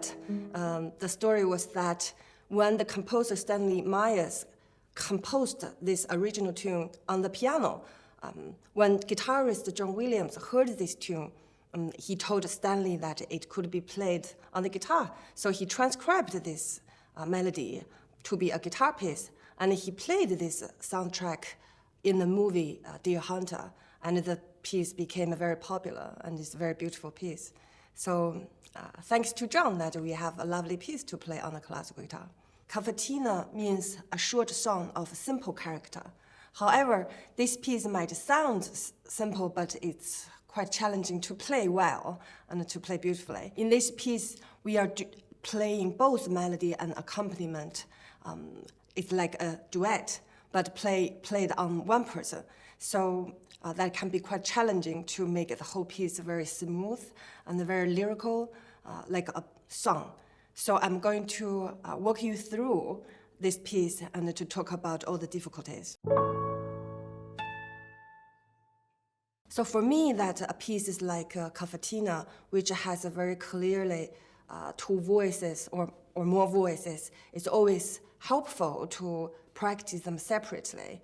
it. The story was that when the composer Stanley Myers composed this original tune on the piano, when guitarist John Williams heard this tune, he told Stanley that it could be played on the guitar. So he transcribed this melody to be a guitar piece, and he played this soundtrack in the movie Deer Hunter, and the piece became very popular, and it's a very beautiful piece. So thanks to John that we have a lovely piece to play on the classical guitar. Cavatina means a short song of simple character. However, this piece might sound simple, but it's quite challenging to play well and to play beautifully. In this piece, we are playing both melody and accompaniment. It's like a duet, but played on one person. So that can be quite challenging to make the whole piece very smooth and very lyrical, like a song. So I'm going to walk you through this piece and to talk about all the difficulties. So for me, that a piece is like a cavatina, which has a very clearly two voices or more voices. It's always helpful to practice them separately.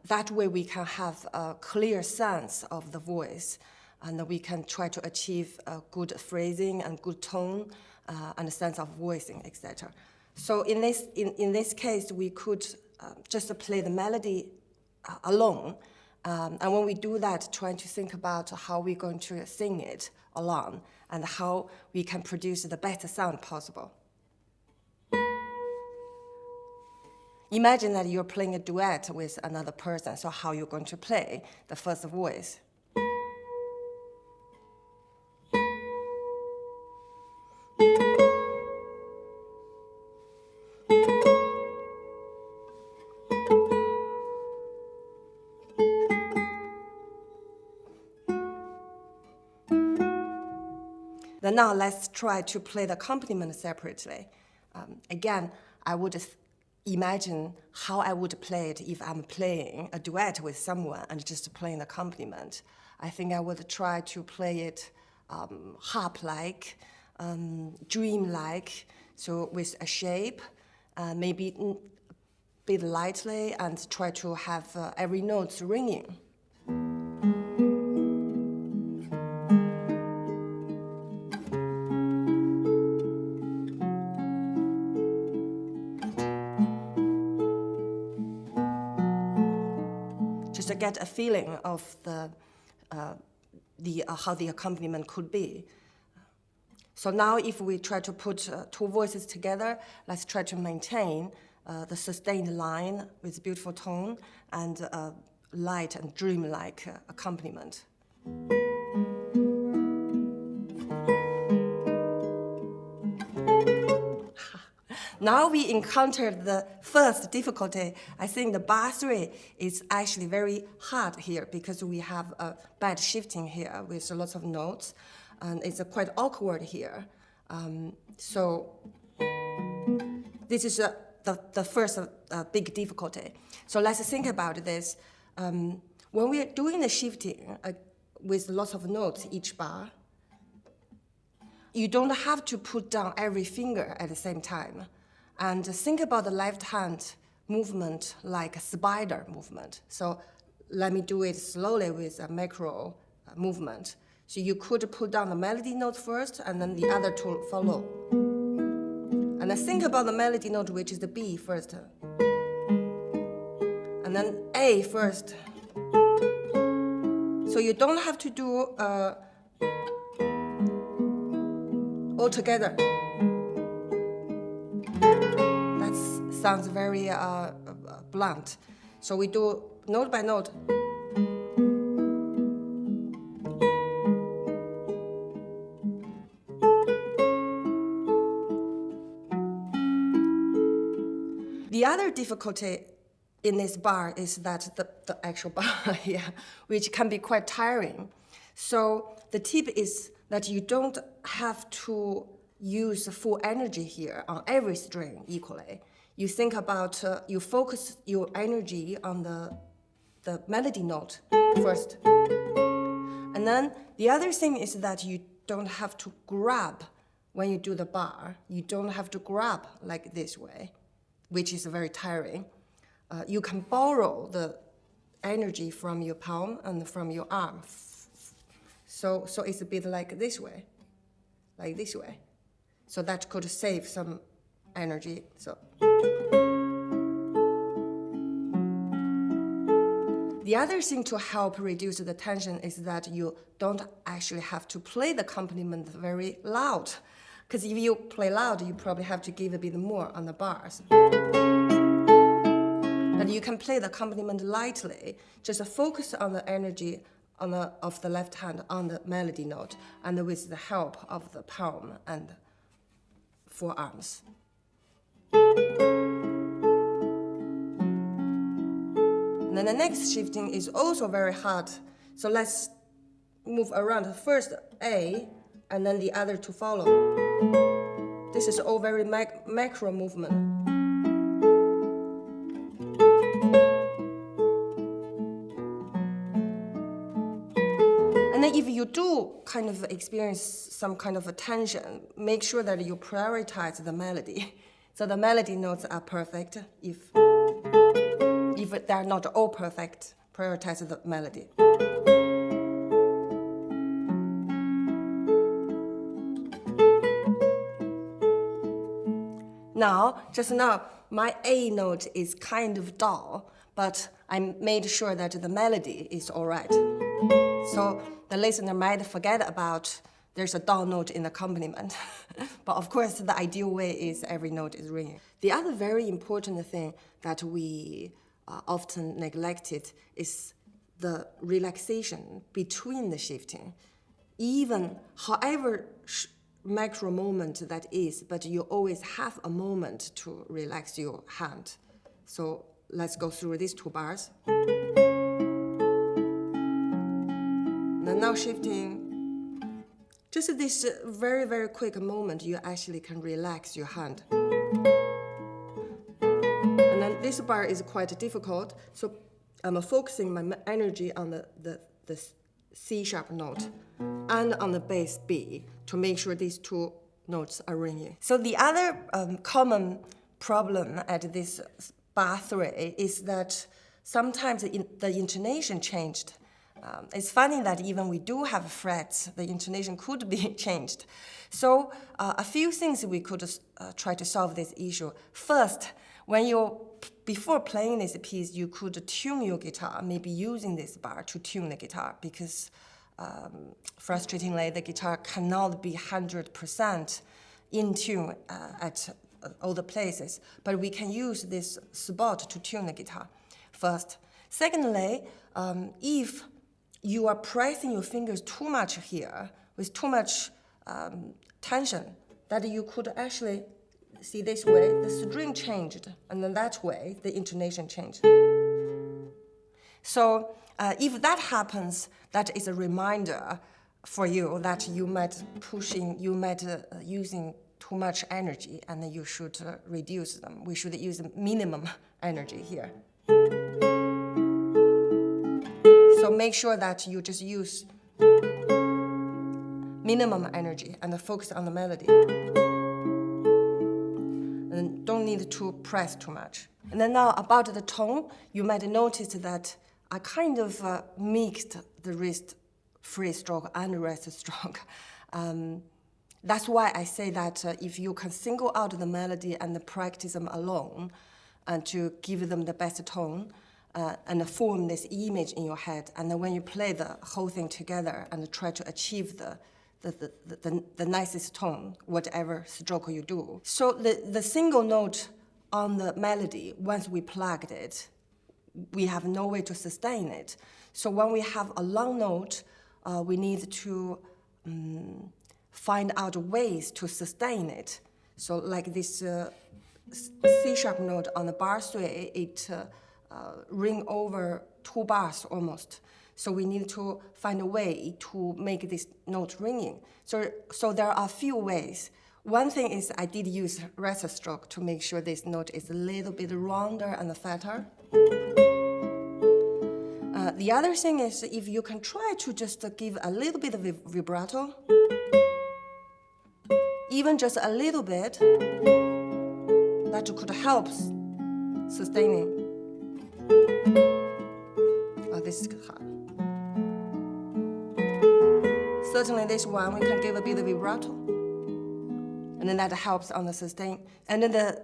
That way we can have a clear sense of the voice, and we can try to achieve a good phrasing and good tone and a sense of voicing, etc. So in this case, we could just play the melody alone. And when we do that, trying to think about how we're going to sing it along and how we can produce the best sound possible. Imagine that you're playing a duet with another person, so how you're going to play the first voice. Then now let's try to play the accompaniment separately. Again, I would imagine how I would play it if I'm playing a duet with someone and just playing the accompaniment. I think I would try to play it harp-like, dream-like, so with a shape, maybe a bit lightly, and try to have every note ringing. To get a feeling of how the accompaniment could be. So now if we try to put two voices together, let's try to maintain the sustained line with beautiful tone and light and dream-like accompaniment. Now we encountered the first difficulty. I think the bar 3 is actually very hard here because we have a bad shifting here with lots of notes, and it's quite awkward here. So this is the first big difficulty. So let's think about this. When we are doing the shifting with lots of notes each bar, you don't have to put down every finger at the same time. And think about the left hand movement like a spider movement. So let me do it slowly with a macro movement. So you could put down the melody note first and then the other two follow. And then think about the melody note, which is the B first. And then A first. So you don't have to do all together. Sounds very blunt. So we do note by note. The other difficulty in this bar is that the actual bar here, which can be quite tiring. So the tip is that you don't have to use full energy here on every string equally. You think about, you focus your energy on the melody note first. And then the other thing is that you don't have to grab when you do the bar, you don't have to grab like this way, which is very tiring. You can borrow the energy from your palm and from your arm. So it's a bit like this way. So that could save some energy. So the other thing to help reduce the tension is that you don't actually have to play the accompaniment very loud. Because if you play loud, you probably have to give a bit more on the bars. But you can play the accompaniment lightly, just focus on the energy of the left hand on the melody note, and with the help of the palm and forearms. And then the next shifting is also very hard. So let's move around. First A, and then the other to follow. This is all very macro movement. And then if you do kind of experience some kind of a tension, make sure that you prioritize the melody. So the melody notes are perfect. If they're not all perfect, prioritize the melody. Just now, my A note is kind of dull, but I made sure that the melody is all right. So the listener might forget about there's a dull note in the accompaniment. But of course, the ideal way is every note is ringing. The other very important thing that we often neglected is the relaxation between the shifting. Even however macro moment that is, but you always have a moment to relax your hand. So let's go through these two bars. And now shifting, just this very, very quick moment, you actually can relax your hand. And then this bar is quite difficult, so I'm focusing my energy on the C sharp note and on the bass B to make sure these two notes are ringing. So the other common problem at this bar 3 is that sometimes the intonation changed. It's funny that even we do have frets, the intonation could be changed. So a few things we could try to solve this issue. First, before playing this piece, you could tune your guitar, maybe using this bar to tune the guitar, because frustratingly, the guitar cannot be 100% in tune at all the places, but we can use this spot to tune the guitar first. Secondly, if you are pressing your fingers too much here, with too much tension, that you could actually see this way, the string changed, and then that way, the intonation changed. So if that happens, that is a reminder for you that you might using too much energy, and then you should reduce them. We should use minimum energy here. So make sure that you just use minimum energy and focus on the melody. And don't need to press too much. And then now about the tone, you might notice that I kind of mixed the wrist free stroke and rest stroke. That's why I say that if you can single out the melody and practice them alone, and to give them the best tone, and form this image in your head, and then when you play the whole thing together and try to achieve the nicest tone, whatever stroke you do. So the single note on the melody, once we plugged it, we have no way to sustain it. So when we have a long note, we need to find out ways to sustain it. So like this C sharp note on the bar 3, it ring over 2 bars almost. So we need to find a way to make this note ringing. So there are a few ways. One thing is I did use rest stroke to make sure this note is a little bit rounder and fatter. The other thing is if you can try to just give a little bit of vibrato. even just a little bit, that could help sustaining. Oh, this is hard. Certainly this one, we can give a bit of vibrato. And then that helps on the sustain. And then the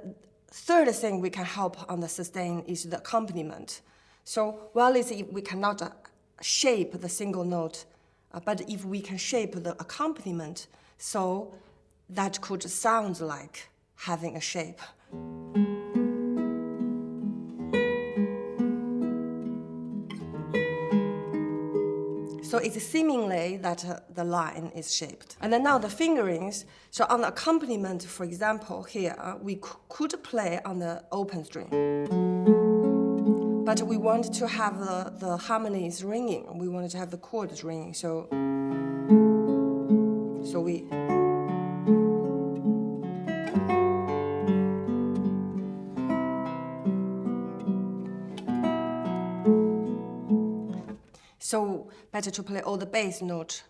third thing we can help on the sustain is the accompaniment. So while we cannot shape the single note, but if we can shape the accompaniment, so that could sound like having a shape. So it's seemingly that the line is shaped. And then now the fingerings, so on the accompaniment, for example, here, we could play on the open string. But we want to have the harmonies ringing. We wanted to have the chords ringing. So we... So better to play all the bass notes,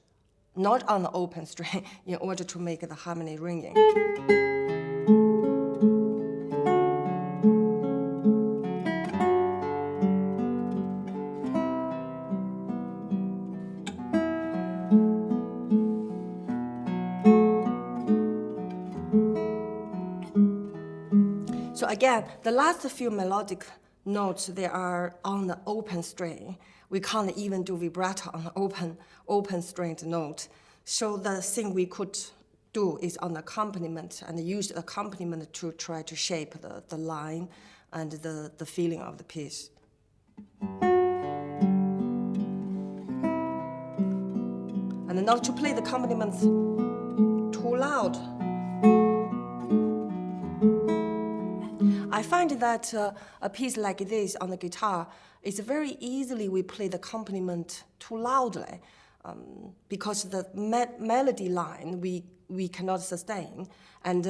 not on the open string, in order to make the harmony ringing. So again, the last few melodic notes, they are on the open string. We can't even do vibrato on the open stringed note. So the thing we could do is on the accompaniment and use the accompaniment to try to shape the line and the feeling of the piece. And not to play the accompaniment too loud. I find that a piece like this on the guitar, it's very easily we play the accompaniment too loudly because the melody line we cannot sustain. And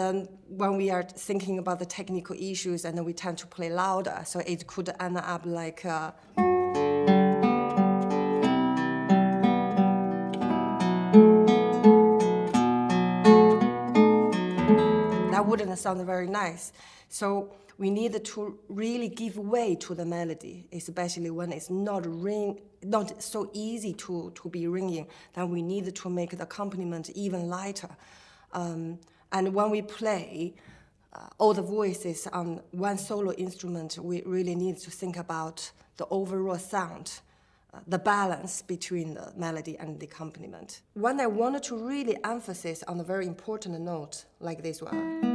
when we are thinking about the technical issues, and then we tend to play louder, so it could end up like that wouldn't sound very nice. So we need to really give way to the melody, especially when it's not so easy to be ringing. Then we need to make the accompaniment even lighter. And when we play all the voices on one solo instrument, we really need to think about the overall sound, the balance between the melody and the accompaniment. When I wanted to really emphasize on a very important note, like this one,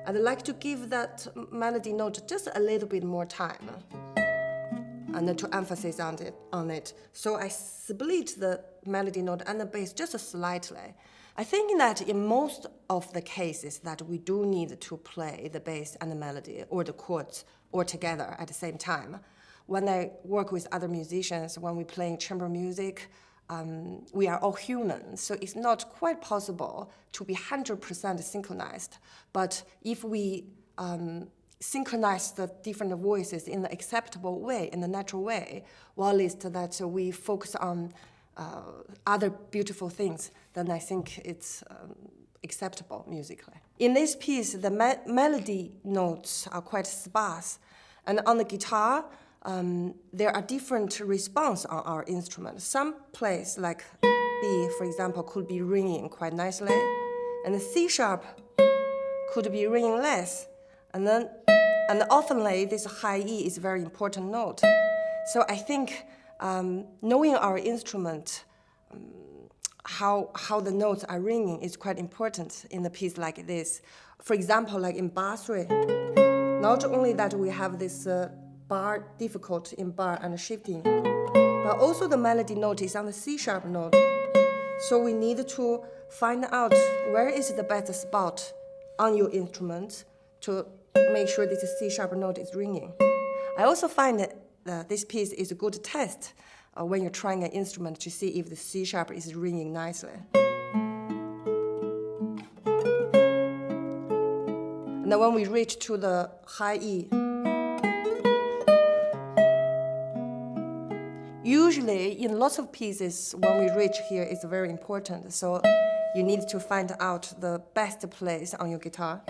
I'd like to give that melody note just a little bit more time and to emphasize on it. So I split the melody note and the bass just slightly. I think that in most of the cases that we do need to play the bass and the melody or the chords all together at the same time. When I work with other musicians, when we play chamber music, we are all human, so it's not quite possible to be 100% synchronized. But if we synchronize the different voices in an acceptable way, in a natural way, or at least that we focus on other beautiful things, then I think it's acceptable musically. In this piece, the melody notes are quite sparse, and on the guitar, there are different responses on our instrument. Some place, like B, for example, could be ringing quite nicely, and the C sharp could be ringing less. And oftenly, this high E is a very important note. So I think knowing our instrument, how the notes are ringing is quite important in a piece like this. For example, like in bar 3, not only that we have this bar difficult in bar and shifting, but also the melody note is on the C sharp note. So we need to find out where is the best spot on your instrument to make sure this C sharp note is ringing. I also find that this piece is a good test when you're trying an instrument to see if the C sharp is ringing nicely. And then when we reach to the high E, usually in lots of pieces when we reach here it's very important. So you need to find out the best place on your guitar.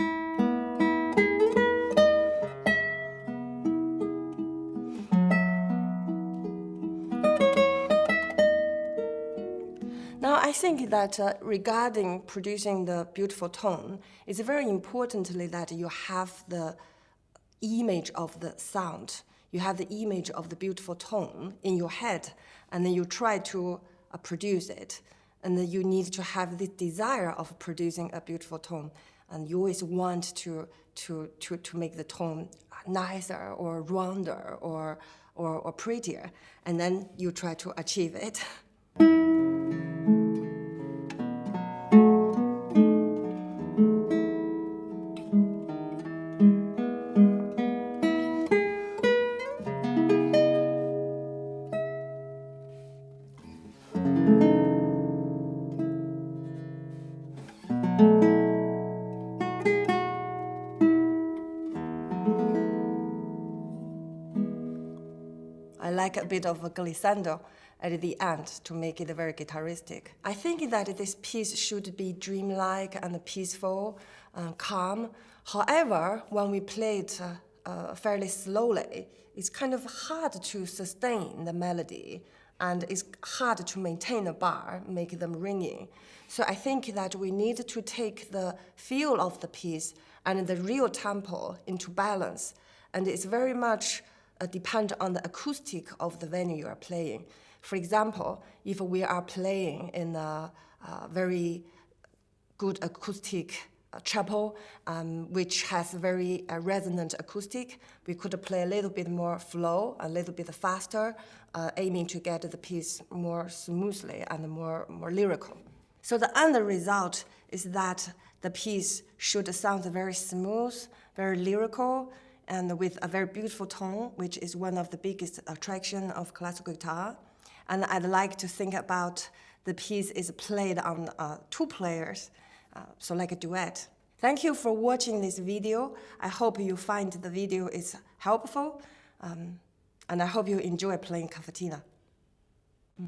Now, I think that regarding producing the beautiful tone, it's very importantly that you have the image of the sound. You have the image of the beautiful tone in your head, and then you try to produce it. And then you need to have the desire of producing a beautiful tone. And you always want to make the tone nicer or rounder or prettier. And then you try to achieve it. I like a bit of a glissando at the end to make it very guitaristic. I think that this piece should be dreamlike and peaceful, calm. However, when we play it fairly slowly, it's kind of hard to sustain the melody, and it's hard to maintain the bar, make them ringing. So I think that we need to take the feel of the piece and the real tempo into balance, and it's very much depend on the acoustic of the venue you are playing. For example, if we are playing in a very good acoustic chapel, which has very resonant acoustic, we could play a little bit more flow, a little bit faster, aiming to get the piece more smoothly and more lyrical. So the end result is that the piece should sound very smooth, very lyrical, and with a very beautiful tone, which is one of the biggest attraction of classical guitar. And I'd like to think about the piece is played on two players, so like a duet. Thank you for watching this video. I hope you find the video is helpful, and I hope you enjoy playing CAVATINA.